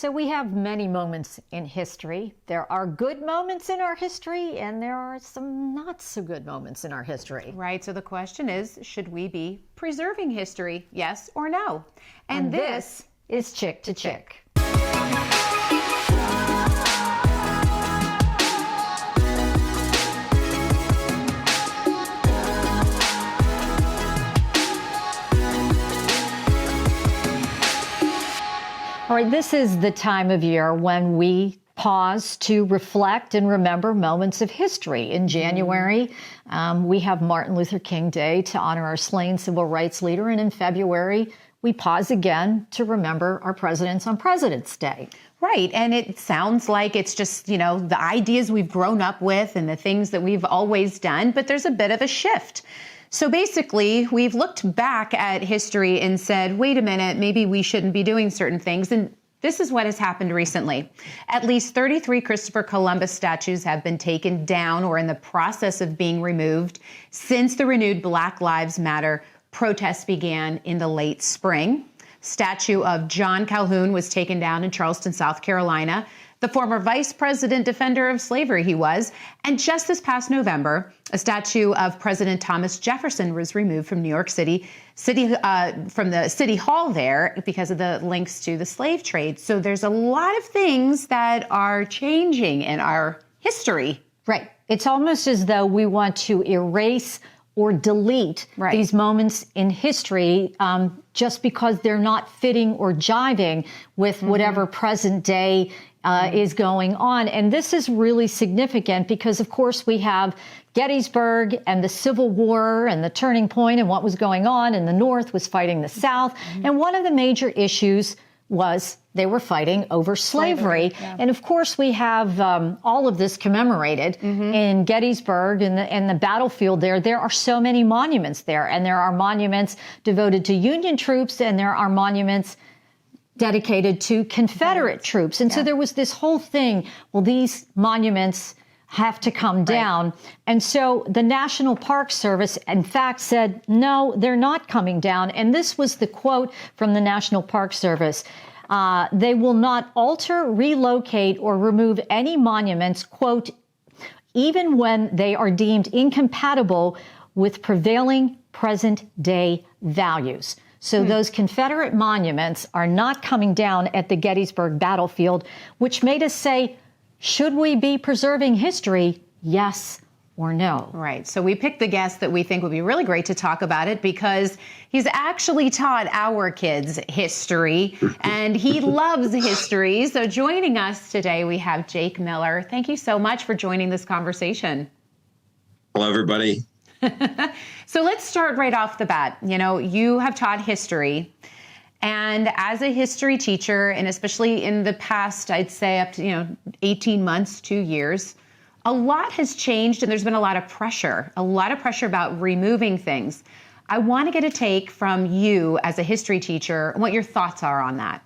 So we have many moments in history. There are good moments in our history, and there are some not so good moments in our history. Right, so the question is, should we be preserving history, yes or no? And this is Chick to Chick. All right, this is the time of year when we pause to reflect and remember moments of history. In January, we have Martin Luther King Day to honor our slain civil rights leader. And in February, we pause again to remember our presidents on President's Day. Right. And it sounds like it's just, the ideas we've grown up with and the things that we've always done, but there's a bit of a shift. So basically, we've looked back at history and said, wait a minute, maybe we shouldn't be doing certain things. And this is what has happened recently. At least 33 Christopher Columbus statues have been taken down or in the process of being removed since the renewed Black Lives Matter protests began in the late spring. Statue of John Calhoun was taken down in Charleston, South Carolina. The former vice president, defender of slavery he was. And just this past November, a statue of President Thomas Jefferson was removed from New York City, from the city hall there because of the links to the slave trade. So there's a lot of things that are changing in our history. Right. It's almost as though we want to erase or delete these moments in history just because they're not fitting or jiving with whatever present day is going on. And this is really significant because, of course, we have Gettysburg and the Civil War and the turning point and what was going on, and the North was fighting the South. And one of the major issues was they were fighting over slavery. Yeah. And of course, we have all of this commemorated in Gettysburg and the battlefield there. There are so many monuments there, and there are monuments devoted to Union troops, and there are monuments dedicated to Confederate troops. And so there was this whole thing, well, these monuments have to come down. And so the National Park Service, in fact, said, no, they're not coming down. And this was the quote from the National Park Service. They will not alter, relocate, or remove any monuments, quote, even when they are deemed incompatible with prevailing present-day values. So those Confederate monuments are not coming down at the Gettysburg battlefield, which made us say, should we be preserving history, yes or no? Right. So we picked the guest that we think would be really great to talk about it because he's actually taught our kids history and he loves history. So joining us today, we have Jake Miller. Thank you so much for joining this conversation. Hello, everybody. So let's start right off the bat. You have taught history. And as a history teacher, and especially in the past, I'd say up to 18 months, 2 years, a lot has changed and there's been a lot of pressure about removing things. I want to get a take from you as a history teacher and what your thoughts are on that.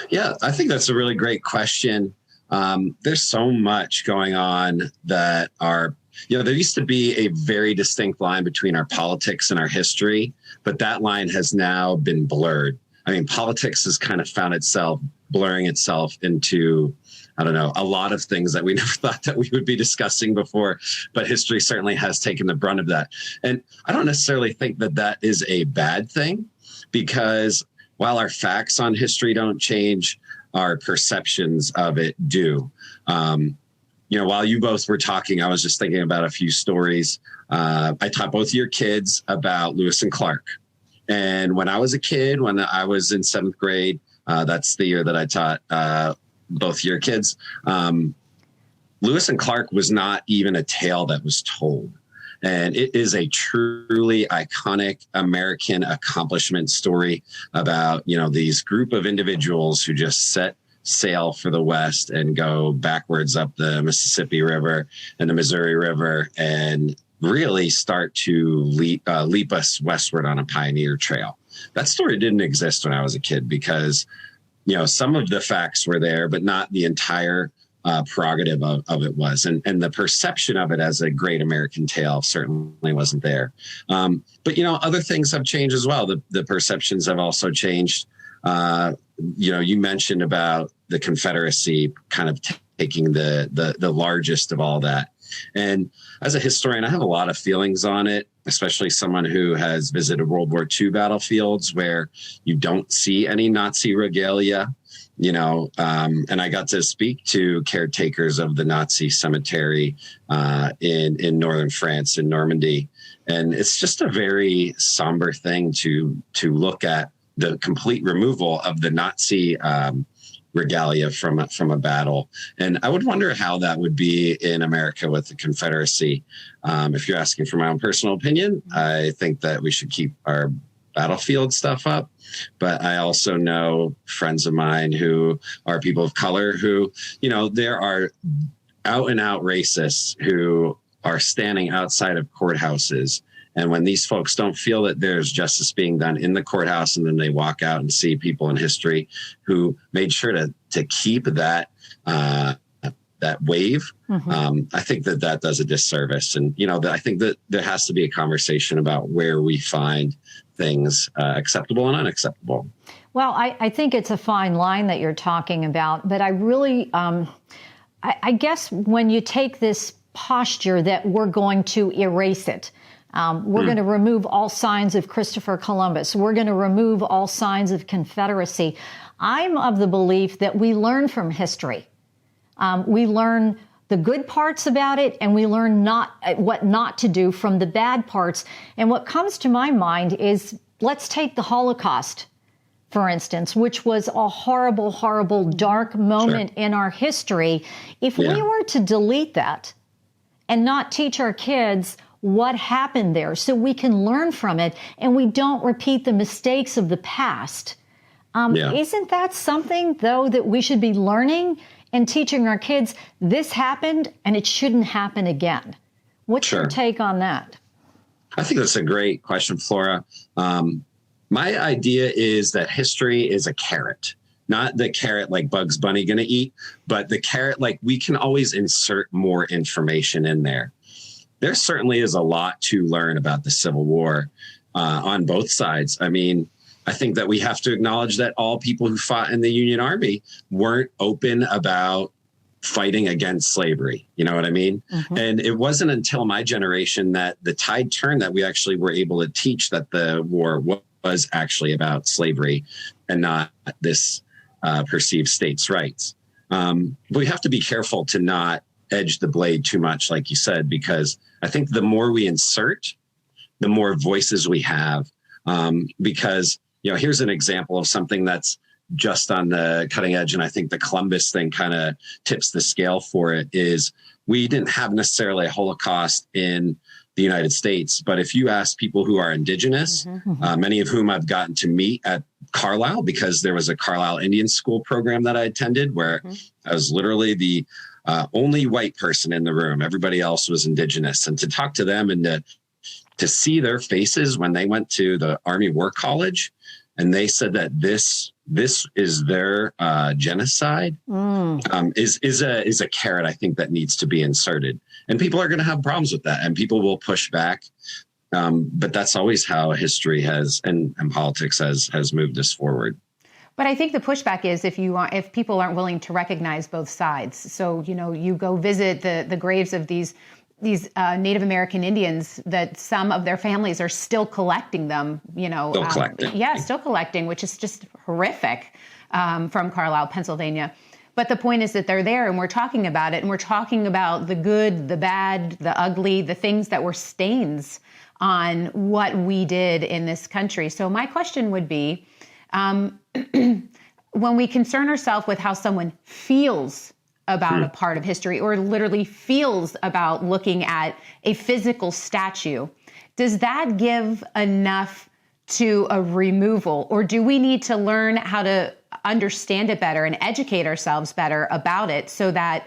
Yeah, I think that's a really great question. There's so much going on that there used to be a very distinct line between our politics and our history, but that line has now been blurred. I mean, politics has kind of found itself blurring itself into, a lot of things that we never thought that we would be discussing before, but history certainly has taken the brunt of that. And I don't necessarily think that that is a bad thing, because while our facts on history don't change, our perceptions of it do. While you both were talking, I was just thinking about a few stories. I taught both your kids about Lewis and Clark. And when I was a kid, when I was in 7th grade, that's the year that I taught both your kids, Lewis and Clark was not even a tale that was told. And it is a truly iconic American accomplishment story about, these group of individuals who just set sail for the West and go backwards up the Mississippi River and the Missouri River and really start to leap us westward on a pioneer trail. That story didn't exist when I was a kid because, some of the facts were there, but not the entire prerogative of it was. And the perception of it as a great American tale certainly wasn't there. But, other things have changed as well. The perceptions have also changed. You mentioned about the Confederacy kind of taking the largest of all that. And as a historian, I have a lot of feelings on it, especially someone who has visited World War II battlefields where you don't see any Nazi regalia, and I got to speak to caretakers of the Nazi cemetery in northern France, in Normandy. And it's just a very somber thing to look at the complete removal of the Nazi regalia from a battle. And I would wonder how that would be in America with the Confederacy. If you're asking for my own personal opinion, I think that we should keep our battlefield stuff up. But I also know friends of mine who are people of color who, there are out and out racists who are standing outside of courthouses. And when these folks don't feel that there's justice being done in the courthouse, and then they walk out and see people in history who made sure to keep that wave, I think that does a disservice. And, I think that there has to be a conversation about where we find things acceptable and unacceptable. Well, I think it's a fine line that you're talking about, but I really, I guess when you take this posture that we're going to erase it, we're going to remove all signs of Christopher Columbus. We're going to remove all signs of Confederacy. I'm of the belief that we learn from history. We learn the good parts about it, and we learn what not to do from the bad parts. And what comes to my mind is, let's take the Holocaust, for instance, which was a horrible, horrible, dark moment in our history. If we were to delete that and not teach our kids what happened there so we can learn from it and we don't repeat the mistakes of the past, isn't that something, though, that we should be learning and teaching our kids? This happened and it shouldn't happen again. What's your take on that? I think that's a great question, Flora. My idea is that history is a carrot, not the carrot like Bugs Bunny going to eat, but the carrot like we can always insert more information in there. There certainly is a lot to learn about the Civil War on both sides. I mean, I think that we have to acknowledge that all people who fought in the Union Army weren't open about fighting against slavery. You know what I mean? And it wasn't until my generation that the tide turned, that we actually were able to teach that the war was actually about slavery and not this perceived states' rights. But we have to be careful to not edge the blade too much, like you said, because I think the more we insert, the more voices we have. Because, here's an example of something that's just on the cutting edge. And I think the Columbus thing kind of tips the scale for it. Is we didn't have necessarily a Holocaust in the United States, but if you ask people who are indigenous, many of whom I've gotten to meet at Carlisle, because there was a Carlisle Indian School program that I attended where I was literally the only white person in the room. Everybody else was indigenous. And to talk to them and to see their faces when they went to the Army War College, and they said that this is their genocide, is a carrot, I think, that needs to be inserted. And people are going to have problems with that, and people will push back. But that's always how history has and politics has moved us forward. But I think the pushback is if people aren't willing to recognize both sides. So, you go visit the graves of these Native American Indians, that some of their families are still collecting them, Still collecting. Yeah, still collecting, which is just horrific, from Carlisle, Pennsylvania. But the point is that they're there and we're talking about it, and we're talking about the good, the bad, the ugly, the things that were stains on what we did in this country. So my question would be, when we concern ourselves with how someone feels about a part of history, or literally feels about looking at a physical statue, does that give enough to a removal? Or do we need to learn how to understand it better and educate ourselves better about it, so that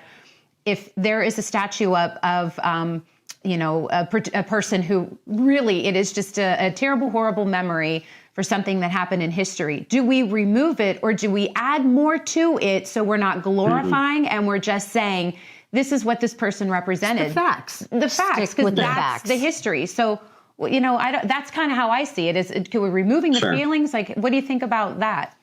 if there is a statue up of a person who really, it is just a terrible, horrible memory for something that happened in history, do we remove it, or do we add more to it so we're not glorifying and we're just saying, this is what this person represented? It's the facts. The facts, because that's the history. So, that's kind of how I see it. Is we're removing the feelings? Like, what do you think about that?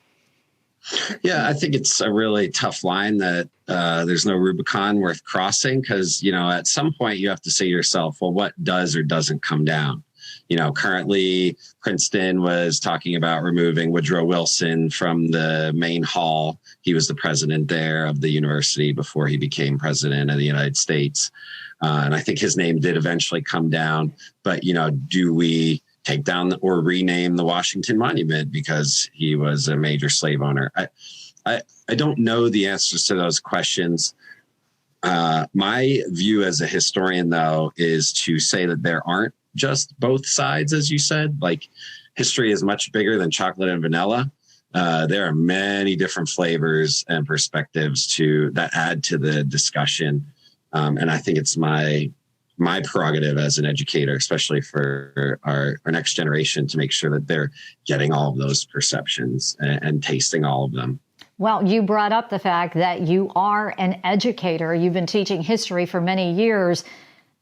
Yeah, I think it's a really tough line that there's no Rubicon worth crossing because, at some point you have to say to yourself, well, what does or doesn't come down? Currently Princeton was talking about removing Woodrow Wilson from the main hall. He was the president there of the university before he became president of the United States. And I think his name did eventually come down. But, do we take down or rename the Washington Monument because he was a major slave owner? I don't know the answers to those questions. My view as a historian, though, is to say that there aren't just both sides, as you said. Like, history is much bigger than chocolate and vanilla. There are many different flavors and perspectives that add to the discussion. And I think it's my prerogative as an educator, especially for our next generation, to make sure that they're getting all of those perceptions and tasting all of them. Well, you brought up the fact that you are an educator. You've been teaching history for many years.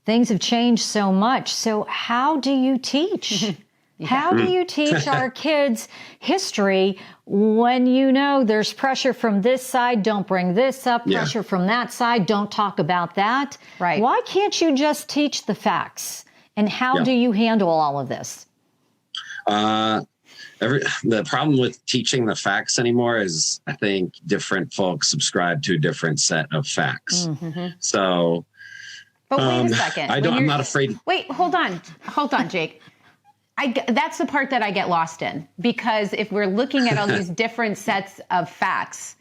Things have changed so much. So how do you teach? How do you teach our kids history when there's pressure from this side, don't bring this up, pressure from that side, don't talk about that? Right. Why can't you just teach the facts? And how do you handle all of this? The problem with teaching the facts anymore is I think different folks subscribe to a different set of facts. So... But wait a second. I'm not afraid. Wait, hold on, Jake. That's the part that I get lost in, because if we're looking at all these different sets of facts,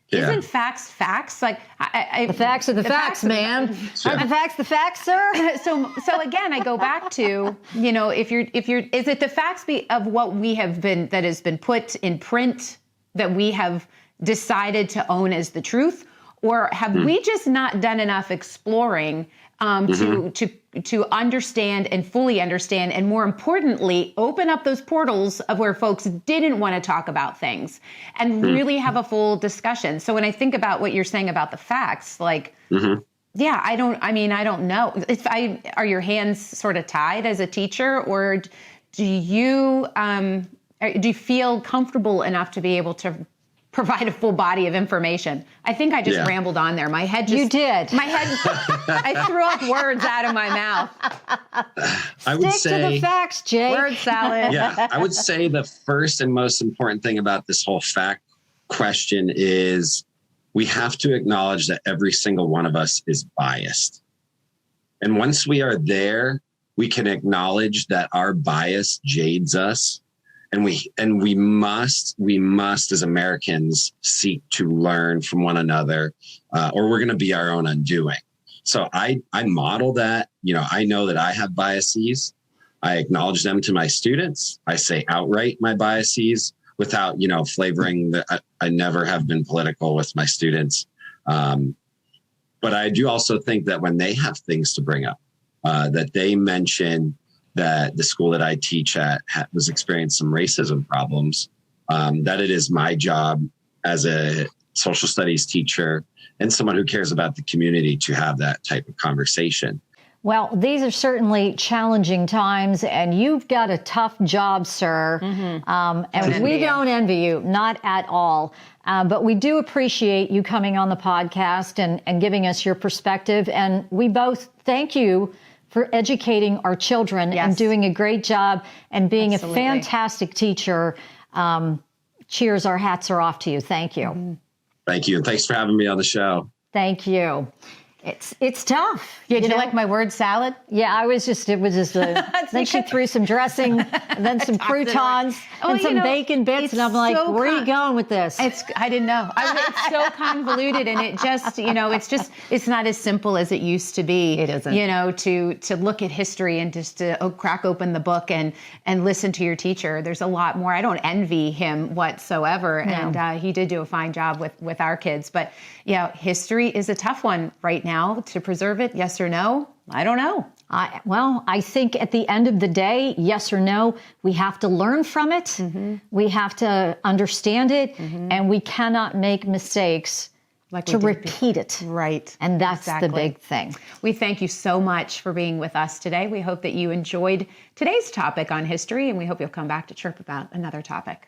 isn't facts? Like the facts are the facts, man. Are the facts the facts, sir? So again, I go back to if you're is it the facts of what we have been, that has been put in print, that we have decided to own as the truth, or have we just not done enough exploring to understand and fully understand, and more importantly, open up those portals of where folks didn't want to talk about things and really have a full discussion? So when I think about what you're saying about the facts, like, I don't know. Are your hands sort of tied as a teacher, or do you feel comfortable enough to be able to provide a full body of information? I think I just rambled on there. My head just... You did. My head... I threw up words out of my mouth. I would Stick to the facts, Jake. Word salad. Yeah, I would say the first and most important thing about this whole fact question is we have to acknowledge that every single one of us is biased. And once we are there, we can acknowledge that our bias jades us. And we must as Americans seek to learn from one another, or we're going to be our own undoing. So I model that. I know that I have biases. I acknowledge them to my students. I say outright my biases without flavoring that. I never have been political with my students, but I do also think that when they have things to bring up, that they mention that the school that I teach at was experiencing some racism problems, that it is my job as a social studies teacher and someone who cares about the community to have that type of conversation. Well, these are certainly challenging times, and you've got a tough job, sir. And we don't envy you, not at all. But we do appreciate you coming on the podcast and giving us your perspective. And we both thank you for educating our children and doing a great job and being a fantastic teacher. Cheers, our hats are off to you. Thank you. Thank you. And thanks for having me on the show. Thank you. It's tough. Did you like my word salad? Yeah, it was just then she threw some dressing, and then some croutons, and some bacon bits, and I'm like, where are you going with this? I didn't know. It's so convoluted, and it just, it's not as simple as it used to be. It isn't. To look at history and just to crack open the book and listen to your teacher. There's a lot more. I don't envy him whatsoever, and he did do a fine job with our kids. But history is a tough one right now. To preserve it, yes or no? I don't know. I think at the end of the day, yes or no, we have to learn from it. We have to understand it, and we cannot make mistakes to repeat it. Right. And that's the big thing. We thank you so much for being with us today. We hope that you enjoyed today's topic on history, and we hope you'll come back to chirp about another topic.